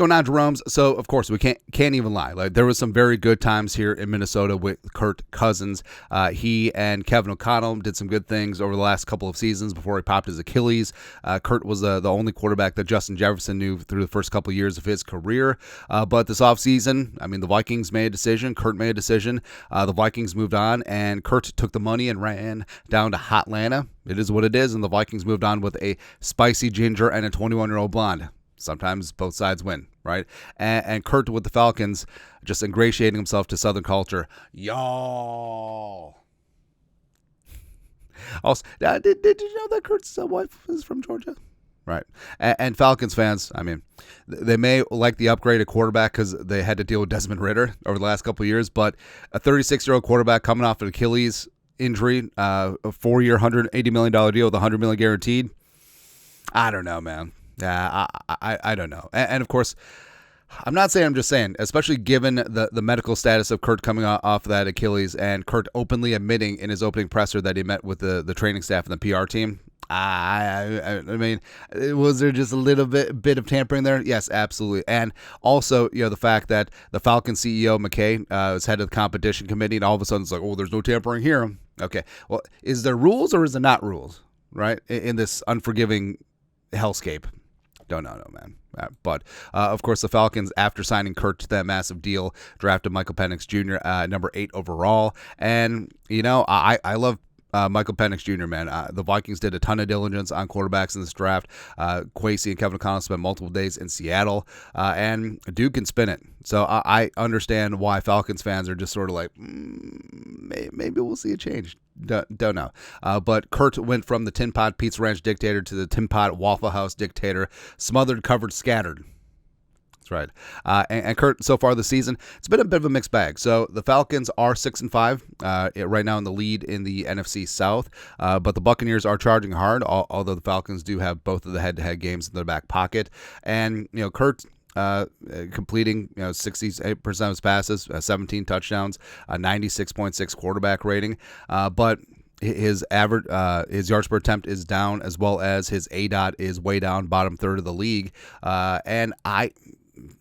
going on, Jerome's. So, of course, we can't even lie. Like, there was some very good times here in Minnesota with Kirk Cousins. He and Kevin O'Connell did some good things over the last couple of seasons before he popped his Achilles. Kurt was the only quarterback that Justin Jefferson knew through the first couple of years of his career. But this offseason, I mean, the Vikings made a decision. Kurt made a decision. The Vikings moved on, and Kurt took the money and ran down to Hotlanta. It is what it is, and the Vikings moved on with a spicy ginger and a 21-year-old blonde. Sometimes both sides win, right? And Kurt with the Falcons just ingratiating himself to Southern culture. Y'all. Also, did you know that Kurt's wife is from Georgia? Right. And Falcons fans, I mean, they may like the upgraded quarterback because they had to deal with Desmond Ridder over the last couple of years, but a 36-year-old quarterback coming off an Achilles injury, a 4-year, $180 million deal with $100 million guaranteed. I don't know, man. Yeah, I don't know. And of course, I'm not saying, I'm just saying, especially given the medical status of Kurt coming off that Achilles and Kurt openly admitting in his opening presser that he met with the training staff and the PR team. I mean, was there just a little bit of tampering there? Yes, absolutely. And also, the fact that the Falcons CEO, McKay, is head of the competition committee, and all of a sudden it's like, oh, there's no tampering here. Okay, well, is there rules or is there not rules, right, in this unforgiving hellscape? Don't know, man. But, of course, the Falcons, after signing Kurt to that massive deal, drafted Michael Penix Jr., number 8 overall. And, I love Michael Penix Jr., man. The Vikings did a ton of diligence on quarterbacks in this draft. Quasey and Kevin O'Connell spent multiple days in Seattle, and dude can spin it. So I understand why Falcons fans are just sort of like, maybe we'll see a change. Don't know. But Kurt went from the Tin Pot Pizza Ranch dictator to the Tin Pot Waffle House dictator, smothered, covered, scattered. That's right. And Kurt, so far this season, it's been a bit of a mixed bag. So the Falcons are 6-5 right now in the lead in the NFC South. But the Buccaneers are charging hard, although the Falcons do have both of the head-to-head games in their back pocket. And, Kurt completing 68% of his passes, 17 touchdowns, a 96.6 quarterback rating. But his average, his yards per attempt is down, as well as his ADOT is way down, bottom third of the league. And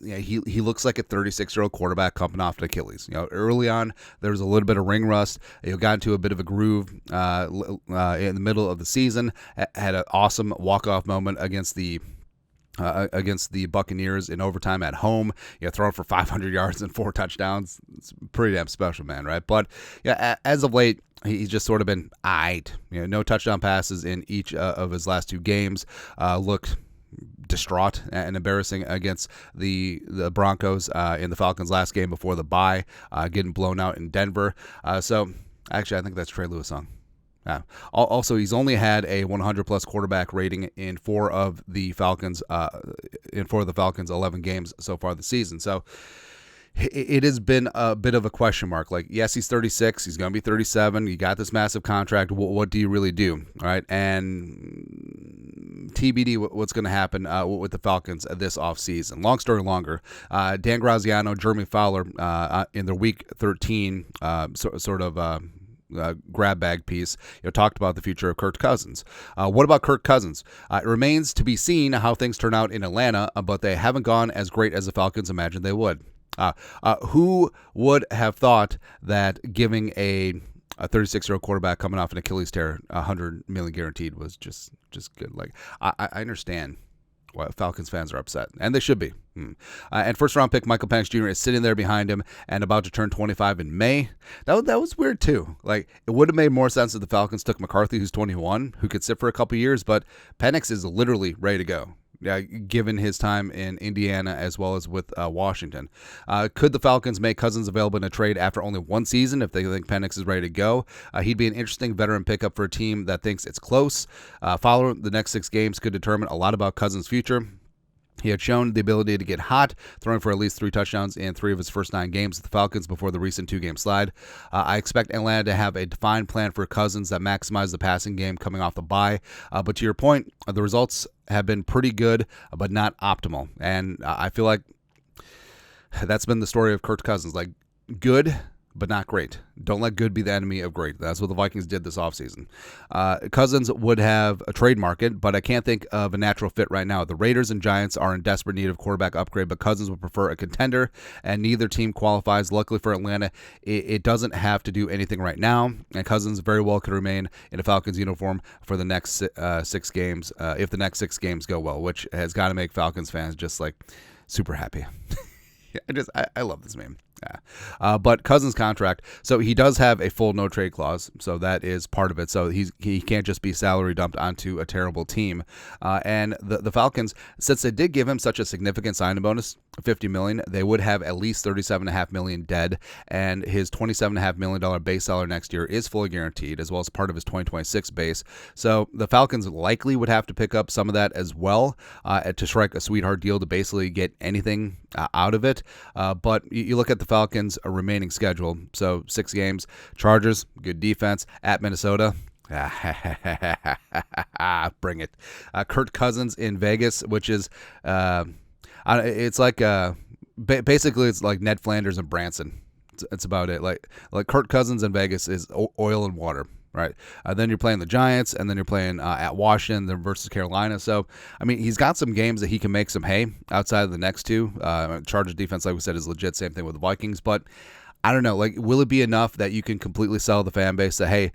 he looks like a 36-year-old quarterback coming off an Achilles. Early on, there was a little bit of ring rust. He got into a bit of a groove in the middle of the season. Had an awesome walk-off moment against the Buccaneers in overtime at home. Throwing for 500 yards and 4 touchdowns. It's pretty damn special, man, right? But as of late, he's just sort of been aight. No touchdown passes in each of his last 2 games. Looked distraught and embarrassing against the Broncos in the Falcons' last game before the bye, getting blown out in Denver. So actually, I think that's Trey Lewis' song. Also, he's only had a 100-plus quarterback rating in 4 of the Falcons' 11 games so far this season. So it has been a bit of a question mark. Like, yes, he's 36. He's going to be 37. You got this massive contract. What do you really do? All right. And TBD, what's going to happen with the Falcons this offseason. Long story longer. Dan Graziano, Jeremy Fowler, in their Week 13 grab bag piece, talked about the future of Kirk Cousins. What about Kirk Cousins? It remains to be seen how things turn out in Atlanta, but they haven't gone as great as the Falcons imagined they would. Who would have thought that giving a 36-year-old quarterback coming off an Achilles tear, $100 million guaranteed, was just good? Like, I understand why Falcons fans are upset, and they should be. And first-round pick Michael Penix Jr. is sitting there behind him and about to turn 25 in May. That was weird, too. Like, it would have made more sense if the Falcons took McCarthy, who's 21, who could sit for a couple years, but Penix is literally ready to go. Given his time in Indiana as well as with Washington. Could the Falcons make Cousins available in a trade after only 1 season if they think Penix is ready to go? He'd be an interesting veteran pickup for a team that thinks it's close. Following the next 6 games could determine a lot about Cousins' future. He had shown the ability to get hot, throwing for at least 3 touchdowns in 3 of his first 9 games with the Falcons before the recent 2-game slide. I expect Atlanta to have a defined plan for Cousins that maximizes the passing game coming off the bye. But to your point, the results have been pretty good, but not optimal. And I feel like that's been the story of Kirk Cousins. Like, good, but not great. Don't let good be the enemy of great. That's what the Vikings did this offseason. Cousins would have a trade market, but I can't think of a natural fit right now. The Raiders and Giants are in desperate need of quarterback upgrade, but Cousins would prefer a contender, and neither team qualifies. Luckily for Atlanta, it doesn't have to do anything right now, and Cousins very well could remain in a Falcons uniform for the next 6 games, if the next 6 games go well, which has got to make Falcons fans just like super happy. I love this meme. Yeah. But Cousins' contract, so he does have a full no trade clause, so that is part of it. So he can't just be salary dumped onto a terrible team. And the Falcons, since they did give him such a significant signing bonus, $50 million, they would have at least $37.5 million dead, and his $27.5 million base salary next year is fully guaranteed, as well as part of his 2026 base. So the Falcons likely would have to pick up some of that as well to strike a sweetheart deal to basically get anything out of it. But you look at the Falcons' remaining schedule. So 6 games. Chargers, good defense. At Minnesota. Bring it. Kirk Cousins in Vegas, which is it's like basically it's like Ned Flanders and Branson. It's about it. Like Kirk Cousins in Vegas is oil and water. Right. Then you're playing the Giants, and then you're playing at Washington then versus Carolina. So, I mean, he's got some games that he can make some hay outside of the next 2. Chargers defense, like we said, is legit. Same thing with the Vikings. But I don't know. Like, will it be enough that you can completely sell the fan base that, hey,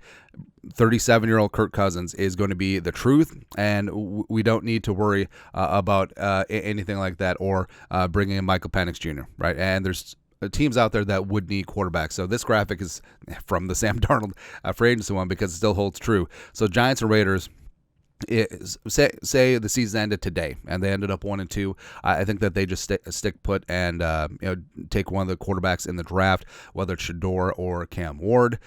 37-year-old Kirk Cousins is going to be the truth, and we don't need to worry about anything like that, or bringing in Michael Penix Jr., right? And there's teams out there that would need quarterbacks. So this graphic is from the Sam Darnold free agency one because it still holds true. So Giants and Raiders, say the season ended today and they ended up 1-2. I think that they just stick put and take one of the quarterbacks in the draft, whether it's Shador or Cam Ward.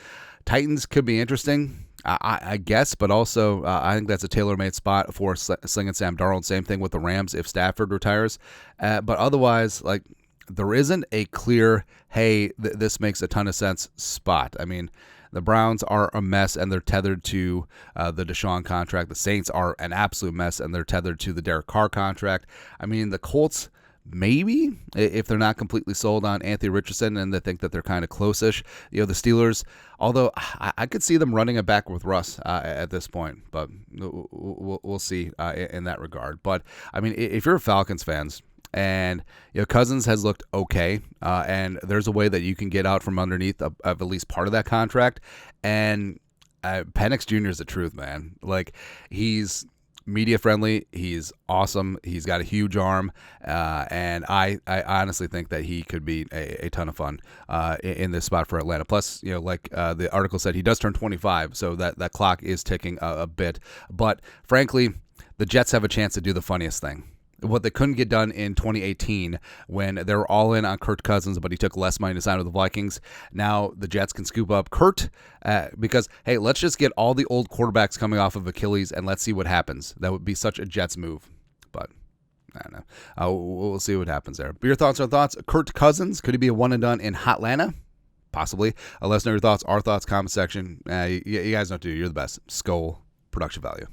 Titans could be interesting. I guess, but also I think that's a tailor-made spot for slinging Sam Darnold. Same thing with the Rams if Stafford retires. But otherwise, like, there isn't a clear, hey, this makes a ton of sense spot. I mean, the Browns are a mess, and they're tethered to the Deshaun contract. The Saints are an absolute mess, and they're tethered to the Derek Carr contract. I mean, the Colts, maybe, if they're not completely sold on Anthony Richardson and they think that they're kind of close-ish. The Steelers, although I could see them running it back with Russ at this point, but we'll see in that regard. But, I mean, if you're Falcons fans, and Cousins has looked okay, and there's a way that you can get out from underneath of at least part of that contract. And Penix Jr. is the truth, man. Like, he's media friendly, he's awesome, he's got a huge arm, and I honestly think that he could be a ton of fun in this spot for Atlanta. Plus, like the article said, he does turn 25, so that clock is ticking a bit. But frankly, the Jets have a chance to do the funniest thing. What they couldn't get done in 2018 when they were all in on Kirk Cousins, but he took less money to sign with the Vikings. Now the Jets can scoop up Kurt because, hey, let's just get all the old quarterbacks coming off of Achilles and let's see what happens. That would be such a Jets move. But I don't know. We'll see what happens there. But your thoughts are thoughts. Kirk Cousins, could he be a one and done in Hotlanta? Possibly. Let us know your thoughts. Our thoughts, comment section. You guys know what to do. You're the best. Skull production value.